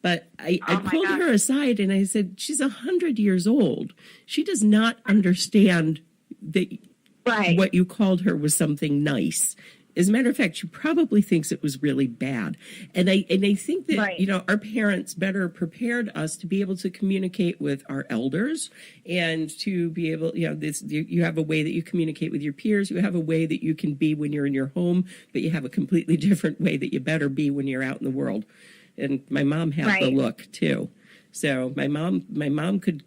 But I Oh my pulled gosh. her aside and I said, she's 100 years old. She does not understand that Right. what you called her was something nice. As a matter of fact, she probably thinks it was really bad. And I think that, Right. you know, our parents better prepared us to be able to communicate with our elders and to be able, you know, you have a way that you communicate with your peers. You have a way that you can be when you're in your home, but you have a completely different way that you better be when you're out in the world. And my mom had the Right. look too. So my mom could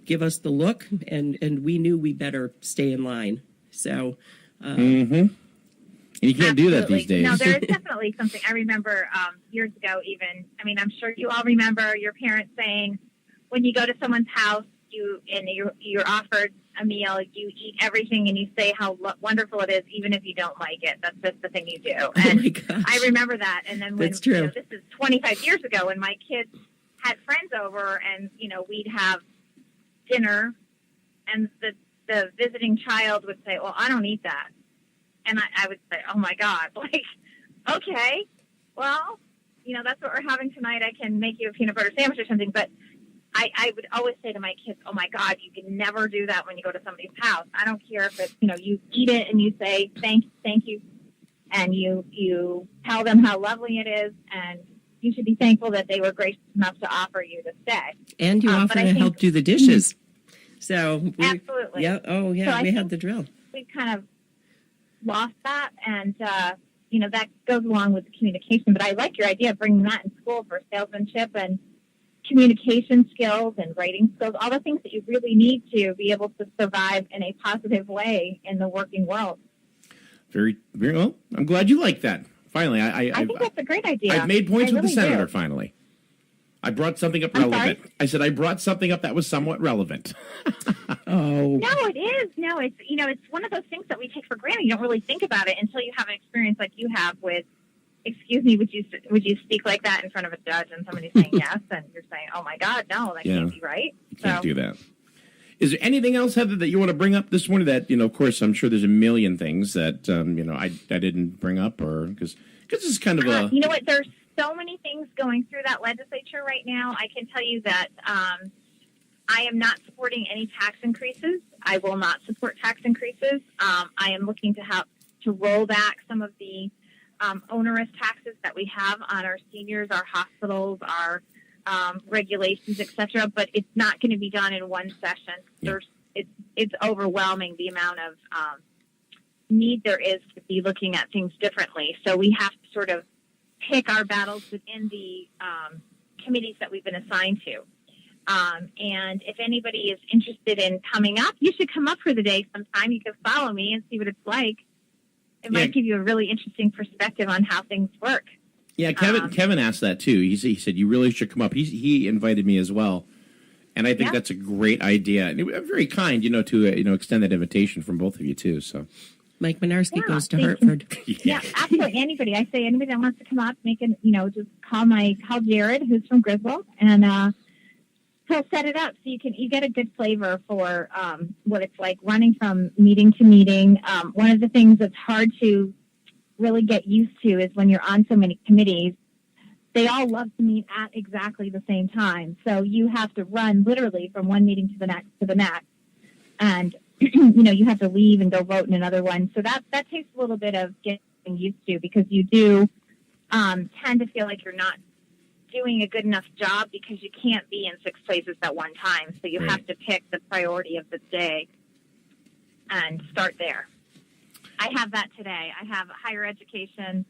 give us the look, and we knew we better stay in line. So And you can't do that Absolutely. these days. No, there is definitely something. I remember years ago even, I mean, I'm sure you all remember your parents saying when you go to someone's house, you're offered a meal, you eat everything and you say how wonderful it is, even if you don't like it. That's just the thing you do. And my gosh. I remember that. And then when, That's true. You know, this is 25 years ago when my kids had friends over and, you know, we'd have dinner and the visiting child would say, well, I don't eat that. And I would say, oh, my God, like, okay, well, you know, that's what we're having tonight. I can make you a peanut butter sandwich or something. But I would always say to my kids, oh, my God, you can never do that when you go to somebody's house. I don't care if it's, you know, you eat it and you say, thank you. And you tell them how lovely it is. And you should be thankful that they were gracious enough to offer you to stay. And you offer but I to think- help do the dishes. So Absolutely. Yeah. Oh, yeah. So I we had think- the drill. We've kind of lost that, and you know, that goes along with the communication. But I like your idea of bringing that in school for salesmanship and communication skills and writing skills, all the things that you really need to be able to survive in a positive way in the working world. Very, very well. I'm glad you like that. Finally, I think that's a great idea. I've made points I with the really senator. do. Finally, I brought something up I'm relevant. sorry? I said I brought something up that was somewhat relevant. Oh. No, it is. No, it's, you know, it's one of those things that we take for granted. You don't really think about it until you have an experience like you have with, excuse me, would you speak like that in front of a judge and somebody's saying yes, and you're saying, oh my God, no, that can't be right. You can't do that. Is there anything else, Heather, that you want to bring up this morning? That, you know, of course, I'm sure there's a million things that you know, I didn't bring up, or because this is kind of a You know what? There's so many things going through that legislature right now. I can tell you that I am not supporting any tax increases. I will not support tax increases. I am looking to roll back some of the onerous taxes that we have on our seniors, our hospitals, our regulations, etc. But it's not going to be done in one session. Yeah. It's overwhelming the amount of need there is to be looking at things differently. So we have to sort of pick our battles within the committees that we've been assigned to. And if anybody is interested in coming up, you should come up for the day sometime. You can follow me and see what it's like. It might give you a really interesting perspective on how things work. Yeah, Kevin asked that too. He said you really should come up. He invited me as well, and I think that's a great idea. And it was very kind, you know, to extend that invitation from both of you too. So Mike Minarski goes to so you Hartford. Yeah, absolutely. Anybody. I say anybody that wants to come up, just call Jared, who's from Griswold, and he'll set it up so you get a good flavor for what it's like running from meeting to meeting. One of the things that's hard to really get used to is when you're on so many committees, they all love to meet at exactly the same time. So you have to run literally from one meeting to the next. And, you have to leave and go vote in another one. So that takes a little bit of getting used to, because you do tend to feel like you're not doing a good enough job because you can't be in 6 places at one time. So you have to pick the priority of the day and start there. I have that today. I have higher education,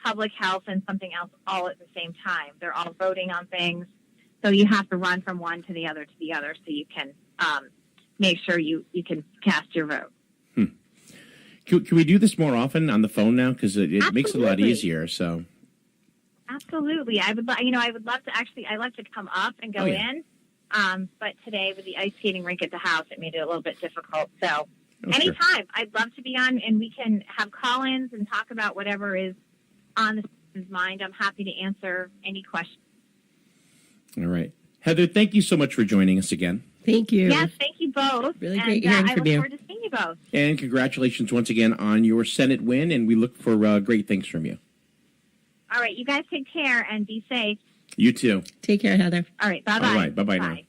public health, and something else all at the same time. They're all voting on things. So you have to run from one to the other so you can make sure you can cast your vote. Can we do this more often on the phone now? Because it makes it a lot easier. So absolutely, I would love to actually. I love to come up and go in, but today with the ice skating rink at the house, it made it a little bit difficult. So anytime, I'd love to be on, and we can have call-ins and talk about whatever is on the citizen's mind. I'm happy to answer any questions. All right, Heather, thank you so much for joining us again. Thank you. Yes, thank you both. Really great hearing I from look you. forward to seeing you both. And congratulations once again on your Senate win, and we look for great things from you. All right, you guys take care and be safe. You too. Take care, Heather. All right. Bye-bye. All right. Bye-bye now. Bye.